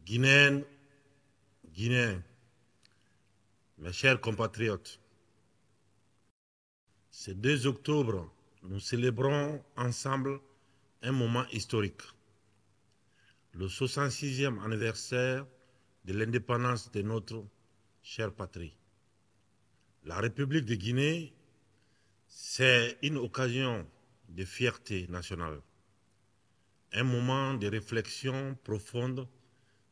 Guinéennes, Guinéens, mes chers compatriotes, ce 2 octobre, nous célébrons ensemble un moment historique, le 66e anniversaire de l'indépendance de notre chère patrie. La République de Guinée, c'est une occasion de fierté nationale, un moment de réflexion profonde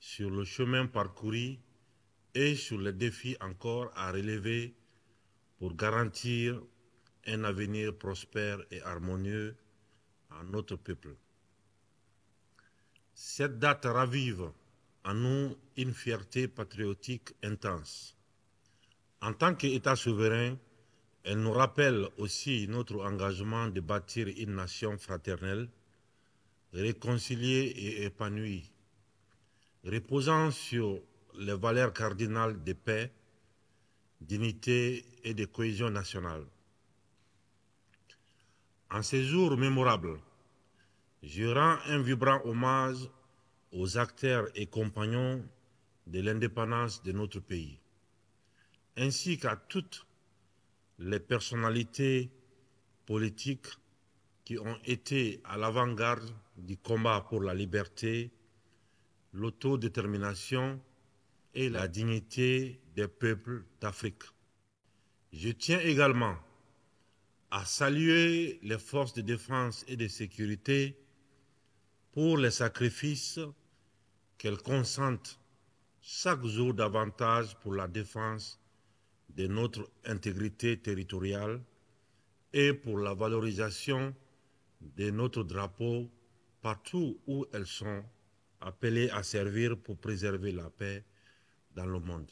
sur le chemin parcouru et sur les défis encore à relever pour garantir un avenir prospère et harmonieux à notre peuple. Cette date ravive en nous une fierté patriotique intense. En tant qu'État souverain, elle nous rappelle aussi notre engagement de bâtir une nation fraternelle, réconciliée et épanouie, reposant sur les valeurs cardinales de paix, d'unité et de cohésion nationale. En ces jours mémorables, je rends un vibrant hommage aux acteurs et compagnons de l'indépendance de notre pays, ainsi qu'à toutes les personnalités politiques qui ont été à l'avant-garde du combat pour la liberté, l'autodétermination et la dignité des peuples d'Afrique. Je tiens également à saluer les forces de défense et de sécurité pour les sacrifices qu'elles consentent chaque jour davantage pour la défense de notre intégrité territoriale et pour la valorisation de notre drapeau partout où elles sont appelées à servir pour préserver la paix dans le monde.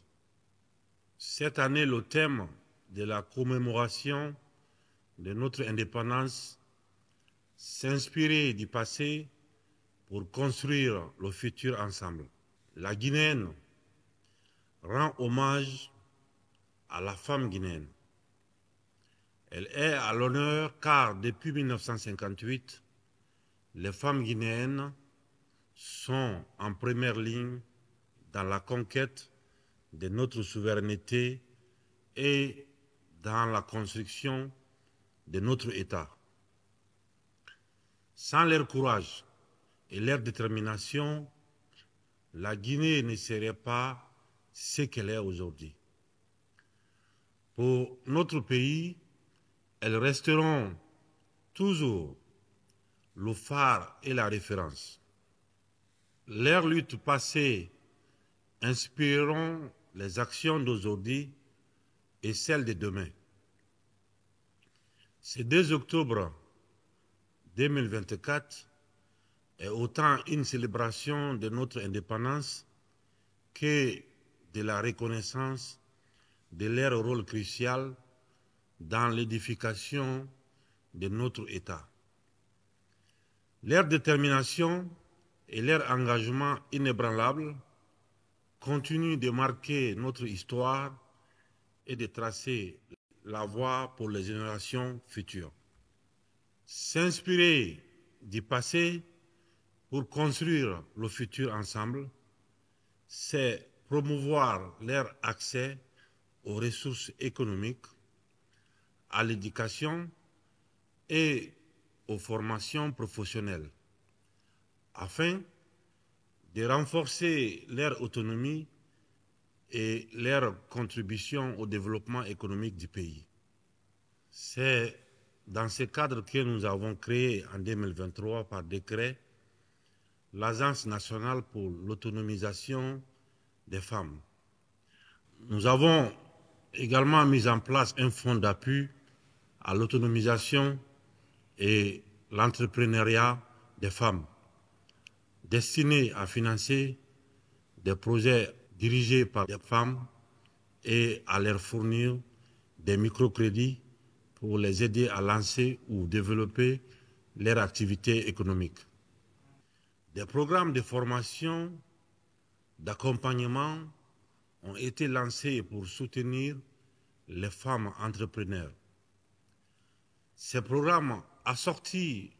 Cette année, le thème de la commémoration de notre indépendance, s'inspirer du passé pour construire le futur ensemble. La Guinéenne rend hommage à la femme guinéenne. Elle est à l'honneur car depuis 1958, les femmes guinéennes sont en première ligne dans la conquête de notre souveraineté et dans la construction de notre État. Sans leur courage et leur détermination, la Guinée ne serait pas ce qu'elle est aujourd'hui. Pour notre pays, elles resteront toujours le phare et la référence. Leurs luttes passées inspireront les actions d'aujourd'hui et celles de demain. Ce 2 octobre 2024 est autant une célébration de notre indépendance que de la reconnaissance de leur rôle crucial dans l'édification de notre État. Leur détermination et leur engagement inébranlable continuent de marquer notre histoire et de tracer la voie pour les générations futures. S'inspirer du passé pour construire le futur ensemble, c'est promouvoir leur accès aux ressources économiques, à l'éducation et aux formations professionnelles, afin de renforcer leur autonomie et leur contribution au développement économique du pays. C'est dans ce cadre que nous avons créé en 2023 par décret l'Agence nationale pour l'autonomisation des femmes. Nous avons également mis en place un fonds d'appui à l'autonomisation et l'entrepreneuriat des femmes, destiné à financer des projets dirigés par des femmes et à leur fournir des microcrédits pour les aider à lancer ou développer leur activité économique. Des programmes de formation, d'accompagnement ont été lancés pour soutenir les femmes entrepreneurs. Ces programmes assortis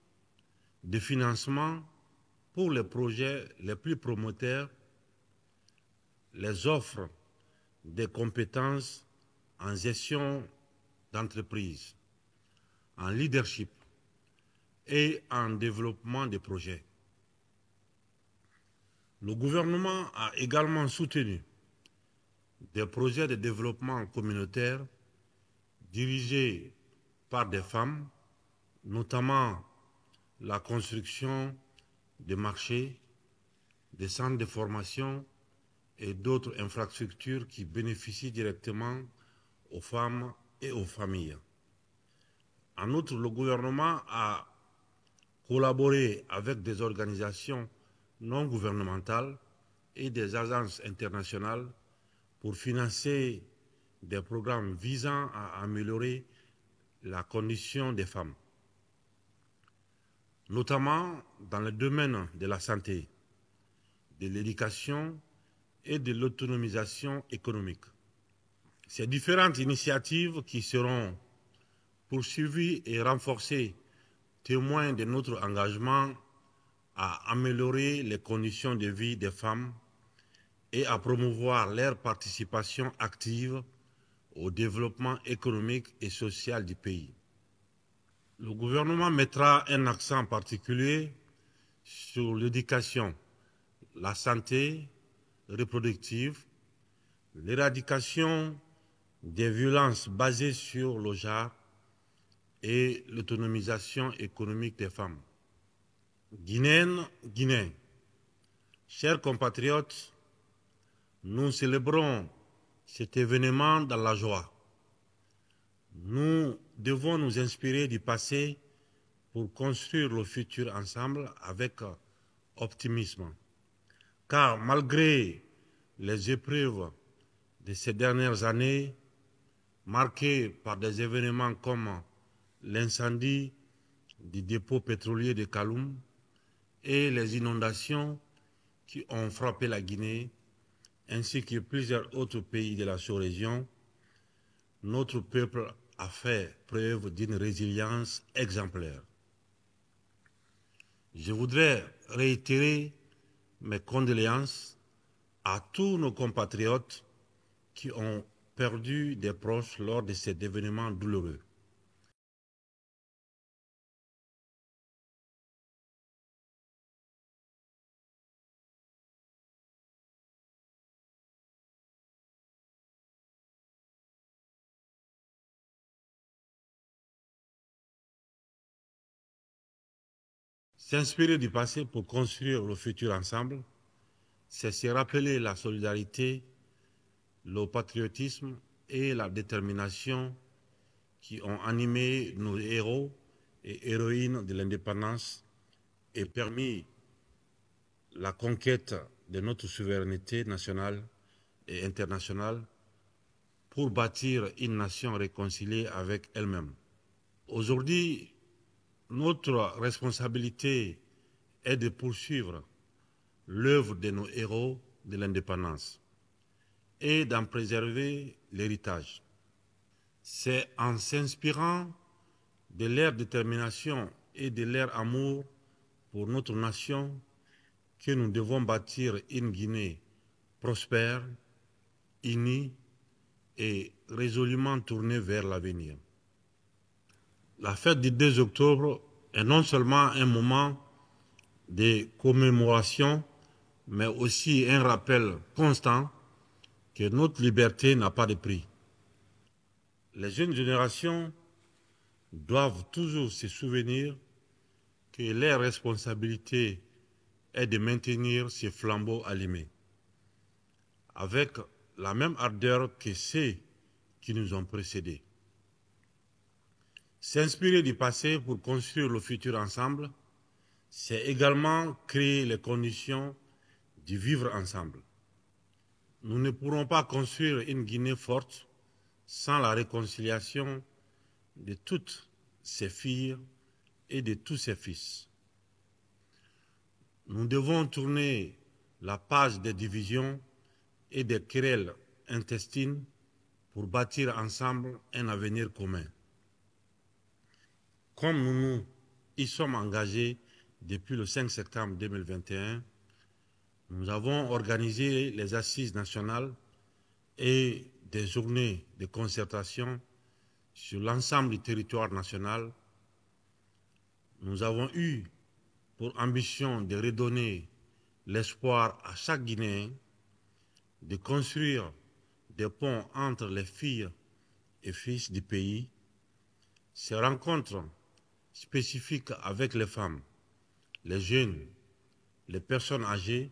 de financement pour les projets les plus promoteurs les offres des compétences en gestion d'entreprise, en leadership et en développement des projets. Le gouvernement a également soutenu des projets de développement communautaire dirigés par des femmes, notamment la construction de marchés, des centres de formation et d'autres infrastructures qui bénéficient directement aux femmes et aux familles. En outre, le gouvernement a collaboré avec des organisations non gouvernementales et des agences internationales pour financer des programmes visant à améliorer la condition des femmes, notamment dans le domaine de la santé, de l'éducation et de l'autonomisation économique. Ces différentes initiatives qui seront poursuivies et renforcées témoignent de notre engagement à améliorer les conditions de vie des femmes et à promouvoir leur participation active au développement économique et social du pays. Le gouvernement mettra un accent particulier sur l'éducation, la santé reproductive, l'éradication des violences basées sur le genre et l'autonomisation économique des femmes. Guinéennes, Guinéens, chers compatriotes, nous célébrons cet événement dans la joie. Nous devons nous inspirer du passé pour construire le futur ensemble avec optimisme. Car malgré les épreuves de ces dernières années, marquées par des événements comme l'incendie du dépôt pétrolier de Kaloum et les inondations qui ont frappé la Guinée, ainsi que plusieurs autres pays de la sous-région, notre peuple a fait preuve d'une résilience exemplaire. Je voudrais réitérer mes condoléances à tous nos compatriotes qui ont perdu des proches lors de cet événement douloureux. S'inspirer du passé pour construire le futur ensemble, c'est se rappeler la solidarité, le patriotisme et la détermination qui ont animé nos héros et héroïnes de l'indépendance et permis la conquête de notre souveraineté nationale et internationale pour bâtir une nation réconciliée avec elle-même. Aujourd'hui, notre responsabilité est de poursuivre l'œuvre de nos héros de l'indépendance et d'en préserver l'héritage. C'est en s'inspirant de leur détermination et de leur amour pour notre nation que nous devons bâtir une Guinée prospère, unie et résolument tournée vers l'avenir. La fête du 2 octobre est non seulement un moment de commémoration, mais aussi un rappel constant que notre liberté n'a pas de prix. Les jeunes générations doivent toujours se souvenir que leur responsabilité est de maintenir ces flambeaux allumés, avec la même ardeur que ceux qui nous ont précédés. S'inspirer du passé pour construire le futur ensemble, c'est également créer les conditions de vivre ensemble. Nous ne pourrons pas construire une Guinée forte sans la réconciliation de toutes ses filles et de tous ses fils. Nous devons tourner la page des divisions et des querelles intestines pour bâtir ensemble un avenir commun. Comme nous y sommes engagés depuis le 5 septembre 2021, nous avons organisé les assises nationales et des journées de concertation sur l'ensemble du territoire national. Nous avons eu pour ambition de redonner l'espoir à chaque Guinéen, de construire des ponts entre les filles et fils du pays. Ces rencontres spécifiques avec les femmes, les jeunes, les personnes âgées,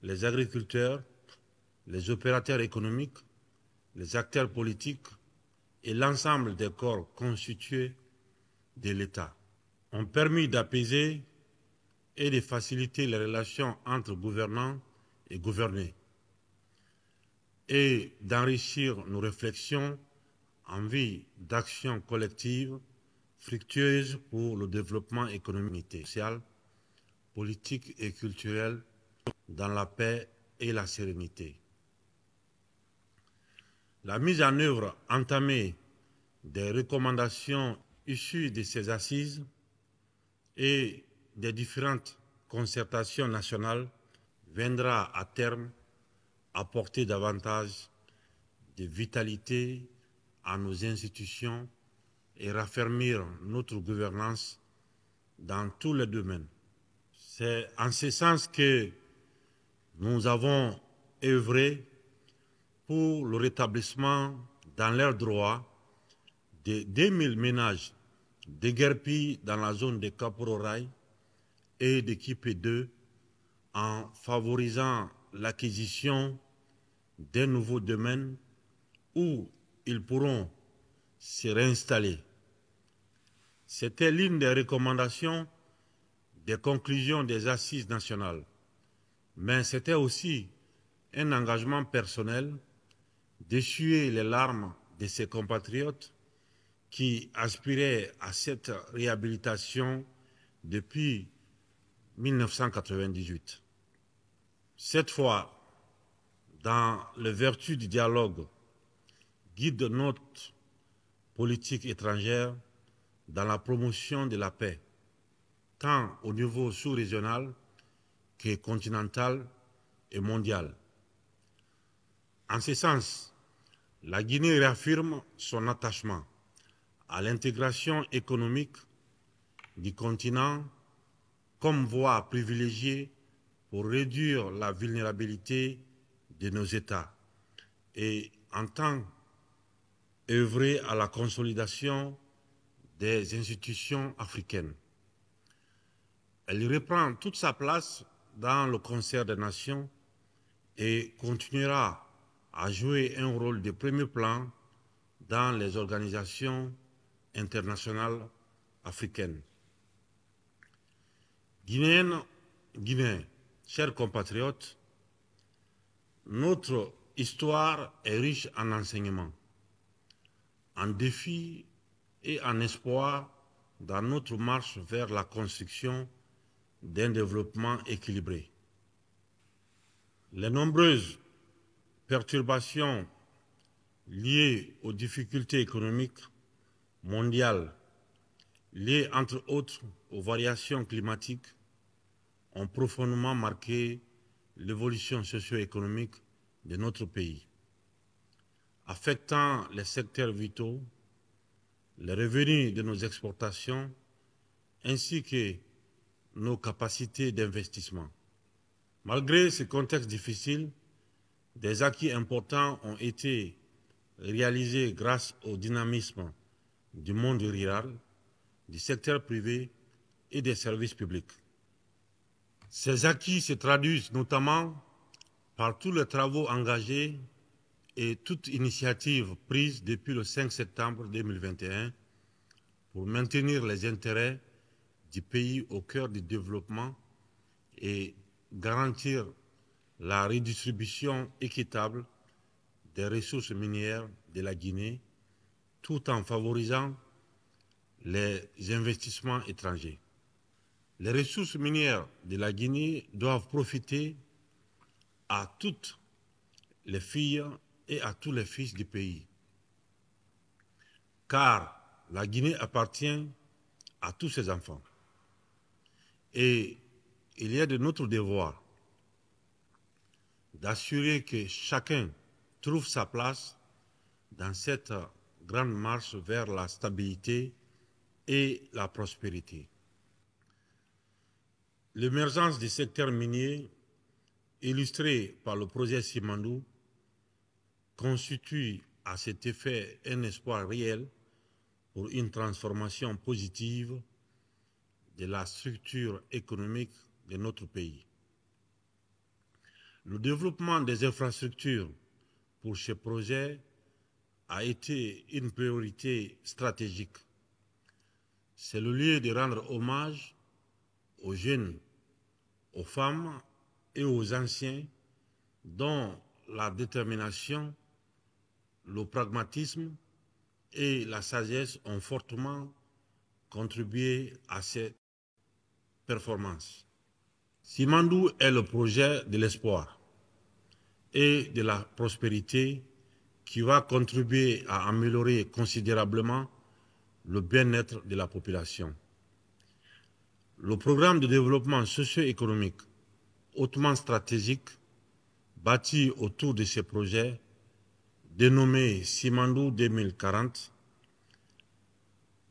les agriculteurs, les opérateurs économiques, les acteurs politiques et l'ensemble des corps constitués de l'État ont permis d'apaiser et de faciliter les relations entre gouvernants et gouvernés et d'enrichir nos réflexions en vue d'actions collectives fructueuses pour le développement économique, social, politique et culturel dans la paix et la sérénité. La mise en œuvre entamée des recommandations issues de ces assises et des différentes concertations nationales viendra à terme apporter davantage de vitalité à nos institutions et raffermir notre gouvernance dans tous les domaines. C'est en ce sens que nous avons œuvré pour le rétablissement dans leurs droits de 2000 ménages déguerpis dans la zone de Kapororaï et de Kipé 2 en favorisant l'acquisition d'un nouveau domaine où ils pourront se réinstaller. C'était l'une des recommandations des conclusions des assises nationales, mais c'était aussi un engagement personnel d'essuyer les larmes de ses compatriotes qui aspiraient à cette réhabilitation depuis 1998. Cette fois, dans les vertus du dialogue, guide notre politique étrangère dans la promotion de la paix, tant au niveau sous-régional que continental et mondial. En ce sens, la Guinée réaffirme son attachement à l'intégration économique du continent comme voie privilégiée pour réduire la vulnérabilité de nos États et entend œuvrer à la consolidation des institutions africaines. Elle reprend toute sa place dans le concert des nations et continuera à jouer un rôle de premier plan dans les organisations internationales africaines. Guinéens, chers compatriotes, notre histoire est riche en enseignements, en défis et en espoir dans notre marche vers la construction d'un développement équilibré. Les nombreuses perturbations liées aux difficultés économiques mondiales, liées entre autres aux variations climatiques, ont profondément marqué l'évolution socio-économique de notre pays, affectant les secteurs vitaux, les revenus de nos exportations, ainsi que nos capacités d'investissement. Malgré ce contexte difficile, des acquis importants ont été réalisés grâce au dynamisme du monde rural, du secteur privé et des services publics. Ces acquis se traduisent notamment par tous les travaux engagés et toute initiative prise depuis le 5 septembre 2021 pour maintenir les intérêts du pays au cœur du développement et garantir la redistribution équitable des ressources minières de la Guinée, tout en favorisant les investissements étrangers. Les ressources minières de la Guinée doivent profiter à toutes les filles et à tous les fils du pays, car la Guinée appartient à tous ses enfants. Et il y a de notre devoir d'assurer que chacun trouve sa place dans cette grande marche vers la stabilité et la prospérité. L'émergence du secteur minier, illustrée par le projet Simandou, constitue à cet effet un espoir réel pour une transformation positive de la structure économique de notre pays. Le développement des infrastructures pour ce projet a été une priorité stratégique. C'est le lieu de rendre hommage aux jeunes, aux femmes et aux anciens dont la détermination, le pragmatisme et la sagesse ont fortement contribué à cette performance. Simandou est le projet de l'espoir et de la prospérité qui va contribuer à améliorer considérablement le bien-être de la population. Le programme de développement socio-économique hautement stratégique bâti autour de ces projets, dénommé Simandou 2040,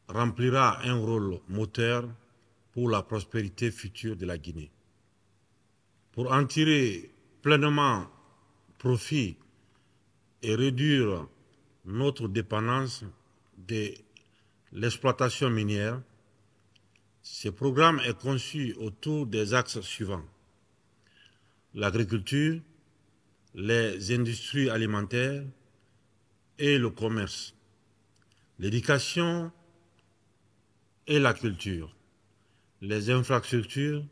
remplira un rôle moteur pour la prospérité future de la Guinée. Pour en tirer pleinement profit et réduire notre dépendance de l'exploitation minière, ce programme est conçu autour des axes suivants: l'agriculture, les industries alimentaires et le commerce, l'éducation et la culture, les infrastructures,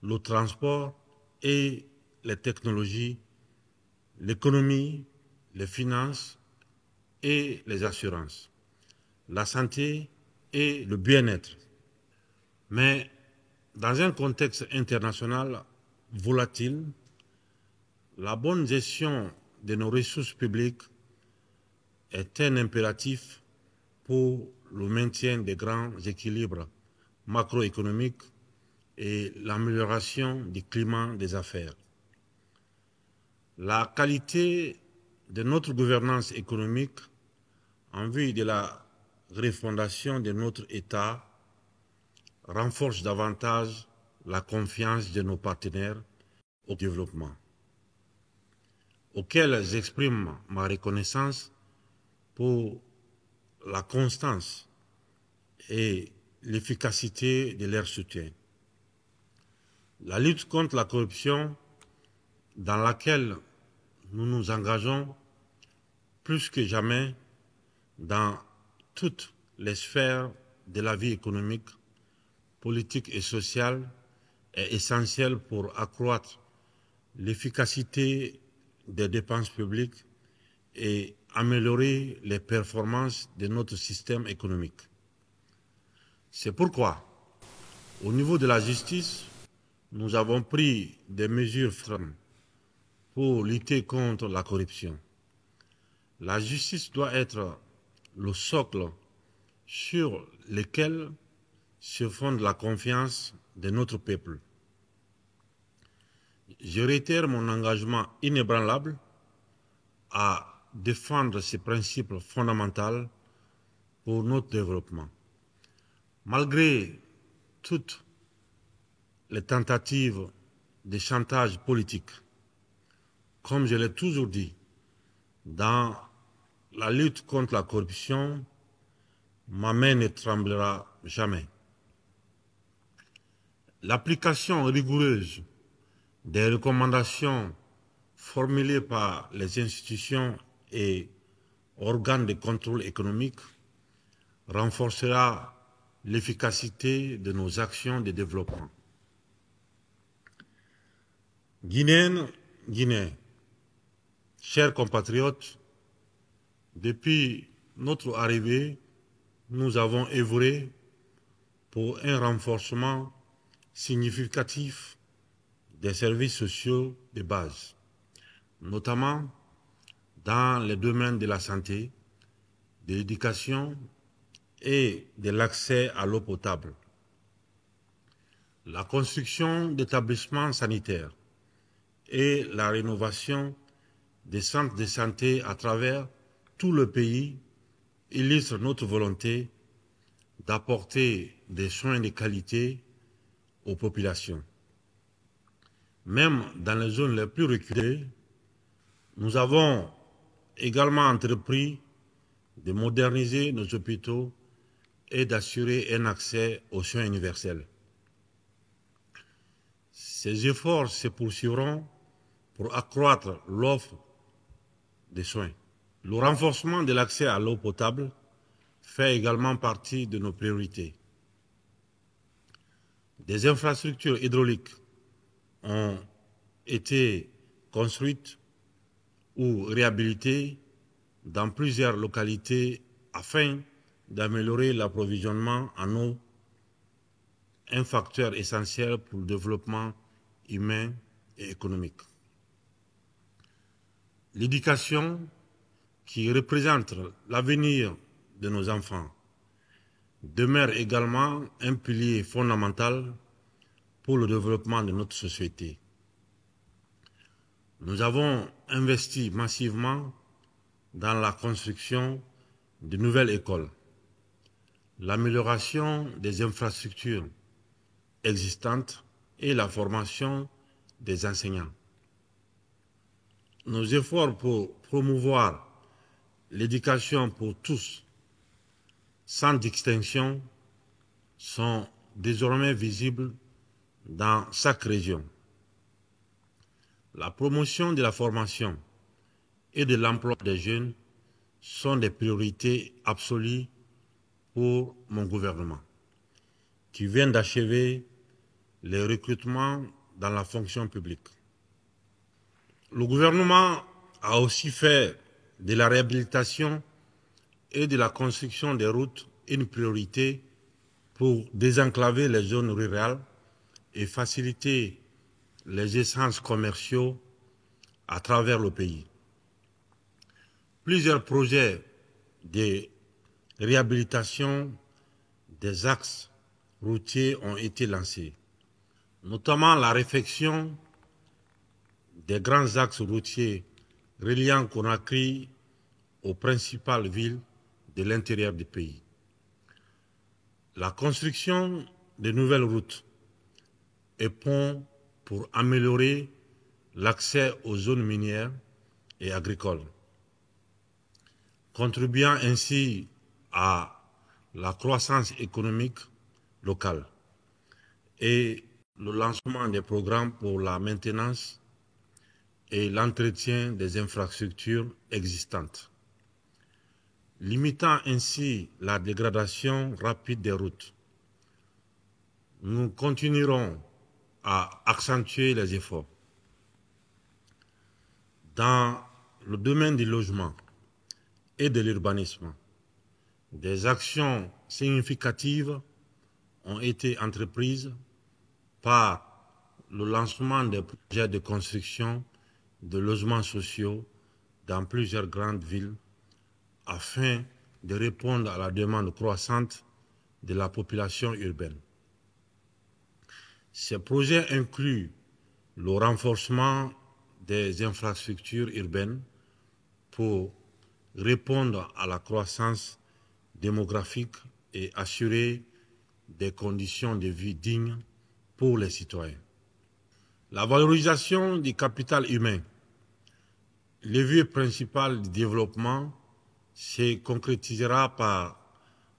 le transport et les technologies, l'économie, les finances et les assurances, la santé et le bien-être. Mais dans un contexte international volatile, la bonne gestion de nos ressources publiques est un impératif pour le maintien des grands équilibres macroéconomiques et l'amélioration du climat des affaires. La qualité de notre gouvernance économique en vue de la refondation de notre État renforce davantage la confiance de nos partenaires au développement, auxquels j'exprime ma reconnaissance pour la constance et l'efficacité de leur soutien. La lutte contre la corruption, dans laquelle nous nous engageons plus que jamais dans toutes les sphères de la vie économique, politique et sociale, est essentielle pour accroître l'efficacité des dépenses publiques et améliorer les performances de notre système économique. C'est pourquoi, au niveau de la justice, nous avons pris des mesures fermes pour lutter contre la corruption. La justice doit être le socle sur lequel se fonde la confiance de notre peuple. Je réitère mon engagement inébranlable à défendre ces principes fondamentaux pour notre développement. Malgré toutes les tentatives de chantage politique, comme je l'ai toujours dit, dans la lutte contre la corruption, ma main ne tremblera jamais. L'application rigoureuse des recommandations formulées par les institutions et organes de contrôle économique renforcera l'efficacité de nos actions de développement. Guinéennes, Guinéens, chers compatriotes, depuis notre arrivée, nous avons œuvré pour un renforcement significatif des services sociaux de base, notamment dans les domaines de la santé, de l'éducation et de l'accès à l'eau potable. La construction d'établissements sanitaires et la rénovation des centres de santé à travers tout le pays illustrent notre volonté d'apporter des soins de qualité aux populations. Même dans les zones les plus reculées, nous avons également entrepris de moderniser nos hôpitaux et d'assurer un accès aux soins universels. Ces efforts se poursuivront pour accroître l'offre de soins. Le renforcement de l'accès à l'eau potable fait également partie de nos priorités. Des infrastructures hydrauliques ont été construites ou réhabilitées dans plusieurs localités afin d'améliorer l'approvisionnement en eau, un facteur essentiel pour le développement humain et économique. L'éducation, qui représente l'avenir de nos enfants, demeure également un pilier fondamental pour le développement de notre société. Nous avons investi massivement dans la construction de nouvelles écoles, l'amélioration des infrastructures existantes et la formation des enseignants. Nos efforts pour promouvoir l'éducation pour tous, sans distinction, sont désormais visibles dans chaque région. La promotion de la formation et de l'emploi des jeunes sont des priorités absolues pour mon gouvernement, qui vient d'achever les recrutements dans la fonction publique. Le gouvernement a aussi fait de la réhabilitation et de la construction des routes une priorité pour désenclaver les zones rurales et faciliter les échanges commerciaux à travers le pays. Plusieurs projets de réhabilitation des axes routiers ont été lancés, notamment la réfection des grands axes routiers reliant Conakry aux principales villes de l'intérieur du pays. La construction de nouvelles routes et ponts pour améliorer l'accès aux zones minières et agricoles, contribuant ainsi à la croissance économique locale, et le lancement des programmes pour la maintenance et l'entretien des infrastructures existantes, limitant ainsi la dégradation rapide des routes. Nous continuerons à accentuer les efforts. Dans le domaine du logement et de l'urbanisme, des actions significatives ont été entreprises par le lancement des projets de construction de logements sociaux dans plusieurs grandes villes afin de répondre à la demande croissante de la population urbaine. Ces projets incluent le renforcement des infrastructures urbaines pour répondre à la croissance démographique et assurer des conditions de vie dignes pour les citoyens. La valorisation du capital humain, levier principal du développement, se concrétisera par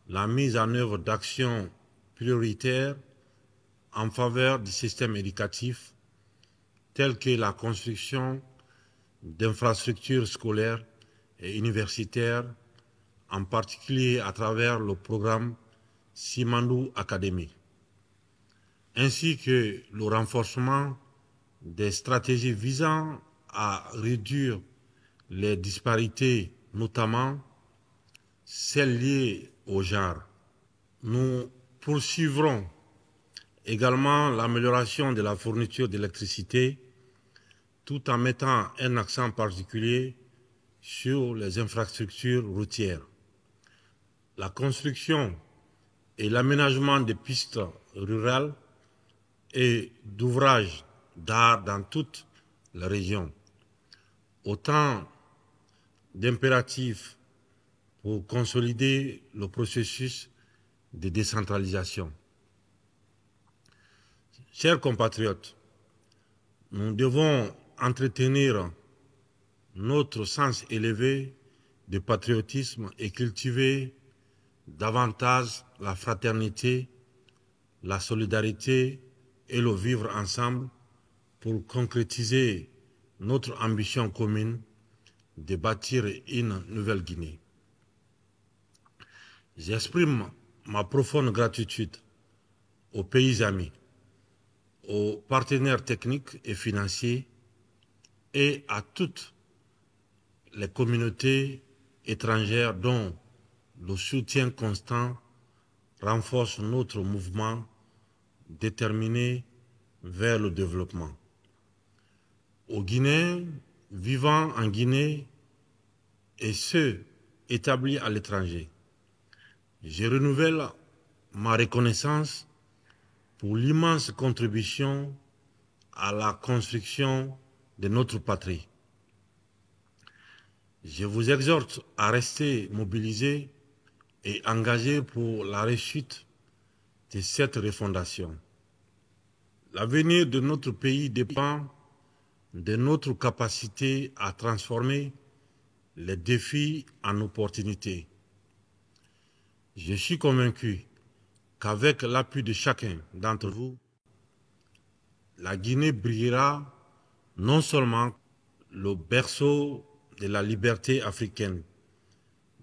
la mise en œuvre d'actions prioritaires en faveur du système éducatif, telles que la construction d'infrastructures scolaires et universitaires, en particulier à travers le programme Simandou Academy, ainsi que le renforcement des stratégies visant à réduire les disparités, notamment celles liées au genre. Nous poursuivrons également l'amélioration de la fourniture d'électricité, tout en mettant un accent particulier sur les infrastructures routières. La construction et l'aménagement des pistes rurales et d'ouvrages d'art dans toute la région. Autant d'impératifs pour consolider le processus de décentralisation. Chers compatriotes, nous devons entretenir notre sens élevé de patriotisme et cultiver davantage la fraternité, la solidarité et le vivre ensemble pour concrétiser notre ambition commune de bâtir une nouvelle Guinée. J'exprime ma profonde gratitude aux pays amis, aux partenaires techniques et financiers et à toutes les communautés étrangères dont le soutien constant renforce notre mouvement déterminé vers le développement. Aux Guinéens vivant en Guinée et ceux établis à l'étranger, je renouvelle ma reconnaissance pour l'immense contribution à la construction de notre patrie. Je vous exhorte à rester mobilisés et engagés pour la réussite de cette refondation. L'avenir de notre pays dépend de notre capacité à transformer les défis en opportunités. Je suis convaincu qu'avec l'appui de chacun d'entre vous, la Guinée brillera non seulement le berceau de la liberté africaine,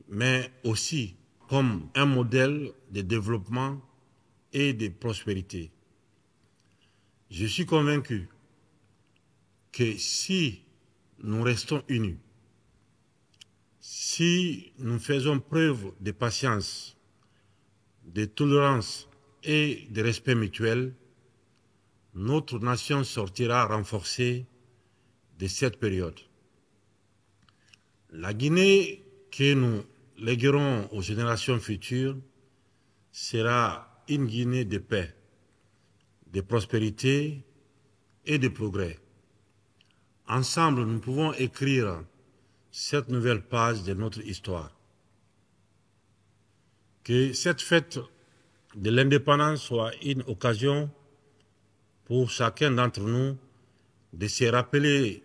mais aussi comme un modèle de développement et de prospérité. Je suis convaincu que si nous restons unis, si nous faisons preuve de patience, de tolérance et de respect mutuel, notre nation sortira renforcée de cette période. La Guinée que nous léguerons aux générations futures sera une Guinée de paix, de prospérité et de progrès. Ensemble, nous pouvons écrire cette nouvelle page de notre histoire. Que cette fête de l'indépendance soit une occasion pour chacun d'entre nous de se rappeler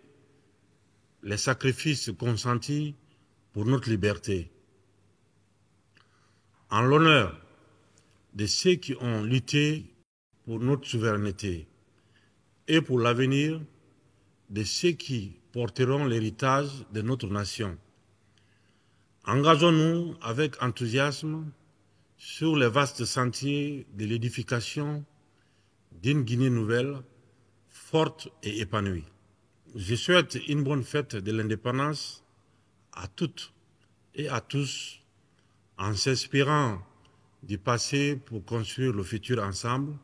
les sacrifices consentis pour notre liberté. En l'honneur de ceux qui ont lutté pour notre souveraineté et pour l'avenir de ceux qui porteront l'héritage de notre nation. Engageons-nous avec enthousiasme sur les vastes sentiers de l'édification d'une Guinée nouvelle, forte et épanouie. Je souhaite une bonne fête de l'indépendance à toutes et à tous, en s'inspirant du passé pour construire le futur ensemble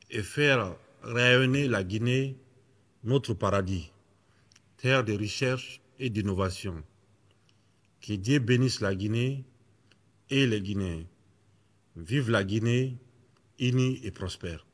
et faire rayonner la Guinée, notre paradis, terre de recherche et d'innovation. Que Dieu bénisse la Guinée et les Guinéens. Vive la Guinée, unie et prospère.